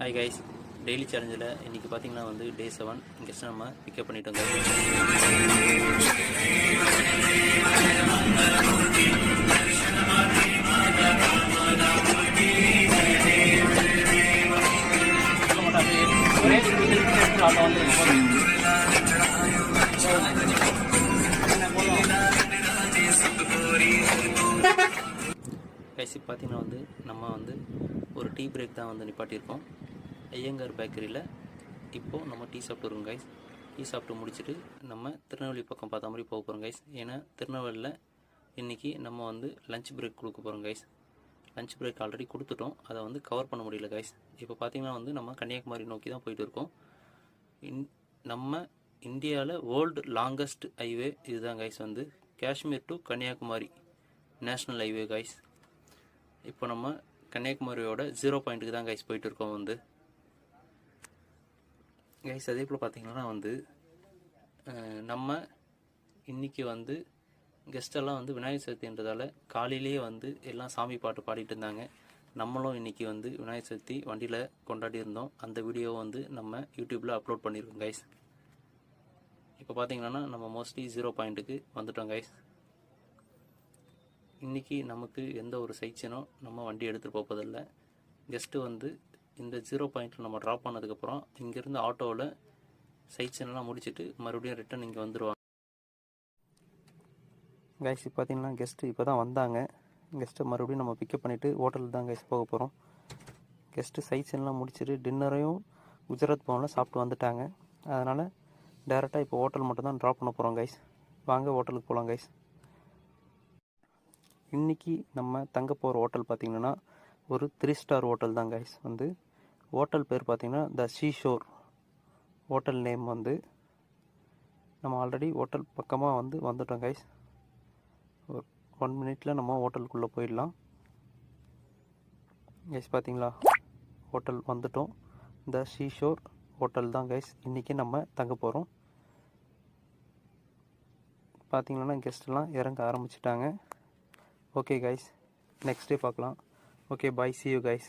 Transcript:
Hi guys, daily சேலஞ்சில் இன்றைக்கி பார்த்தீங்கன்னா வந்து டே 7 கெஸ்ட் நம்ம பிக்கப் பண்ணிட்டோங்க. கைஸ் பார்த்தீங்கன்னா வந்து நம்ம வந்து ஒரு டீ பிரேக் தான் வந்து நிப்பாட்டியிருக்கோம். ஐயங்கார் பேக்கரியில் இப்போது நம்ம டீ சாப்பிட்டு வரோம் கைஸ். டீ சாப்பிட்டு முடிச்சுட்டு நம்ம திருநெல்வேலி பக்கம் பார்த்த மாதிரி போக போகிறோம் கைஸ். ஏன்னா திருநெல்வேலியில் இன்றைக்கி நம்ம வந்து லஞ்ச் பிரேக் கொடுக்க போகிறோம் கைஸ். லஞ்ச் பிரேக் ஆல்ரெடி கொடுத்துட்டோம், அதை வந்து கவர் பண்ண முடியல கைஸ். இப்போ பார்த்திங்கன்னா வந்து நம்ம கன்னியாகுமரி நோக்கி தான் போயிட்டு இருக்கோம். நம்ம இந்தியாவில் வேர்ல்டு லாங்கஸ்ட் ஹைவே இதுதான் கைஸ், வந்து Kashmir to Kanniyakumari national highway guys. இப்போ நம்ம கன்னியாகுமரியோட 0 பாயிண்ட்டுக்கு தான் கைஸ் போயிட்டு இருக்கோம் வந்து கைஸ். அதே போல் பார்த்தீங்கன்னா வந்து நம்ம இன்றைக்கி வந்து கெஸ்டெல்லாம் வந்து விநாயகர் சதுர்த்தின்றதால காலையிலேயே வந்து எல்லாம் சாமி பாட்டு பாடிட்டு இருந்தாங்க. நம்மளும் இன்றைக்கி வந்து விநாயகர் சதுர்த்தி வண்டியில் கொண்டாடி இருந்தோம். அந்த வீடியோவை வந்து நம்ம யூடியூப்பில் அப்லோட் பண்ணியிருக்கோம் கைஸ். இப்போ பார்த்தீங்கன்னா நம்ம மோஸ்ட்லி 0 பாயிண்ட்டுக்கு வந்துட்டோம் கைஸ். இன்றைக்கி நமக்கு எந்த ஒரு சைட்ஸனும் நம்ம வண்டி எடுத்துகிட்டு போவதில்லை. கெஸ்ட்டு வந்து இந்த 0 பாயிண்ட்டில் நம்ம ட்ராப் பண்ணதுக்கப்புறம் இங்கேருந்து ஆட்டோவில் சைட்ஸனெல்லாம் முடிச்சுட்டு மறுபடியும் ரிட்டன் இங்கே வந்துடுவாங்க கைஸ். பார்த்தீங்கன்னா கெஸ்ட்டு இப்போ தான் வந்தாங்க. கெஸ்ட்டை மறுபடியும் நம்ம பிக்கப் பண்ணிவிட்டு ஹோட்டலுக்கு தான் கைஸ் போக போகிறோம். கெஸ்ட்டு சைட்ஸனெல்லாம் முடிச்சுட்டு டின்னரையும் குஜராத் பவனில் சாப்பிட்டு வந்துட்டாங்க. அதனால் டேரெக்டாக இப்போ ஹோட்டல் மட்டும் தான் ட்ராப் பண்ண போகிறோம் கைஸ். வாங்க ஹோட்டலுக்கு போகலாம் கைஸ். இன்றைக்கி நம்ம தங்க போகிற ஹோட்டல் பார்த்திங்கன்னா ஒரு 3 ஸ்டார் ஹோட்டல் தான் கைஸ். வந்து ஹோட்டல் பேர் பார்த்திங்கன்னா த சீஷோர் ஹோட்டல் நேம். வந்து நம்ம ஆல்ரெடி ஹோட்டல் பக்கமாக வந்துட்டோம் கைஸ். ஒரு 1 மினிட்டில் நம்ம ஹோட்டலுக்குள்ளே போயிடலாம் கைஸ். பார்த்திங்களா, ஹோட்டல் வந்துட்டோம். த சீஷோர் ஹோட்டல் தான் கைஸ் இன்றைக்கி நம்ம தங்க போகிறோம். பார்த்திங்கன்னா கெஸ்ட்லாம் இறங்க ஆரம்பிச்சிட்டாங்க. ஓகே கைஸ், நெக்ஸ்ட் டே பார்க்கலாம். Okay, bye, see you guys.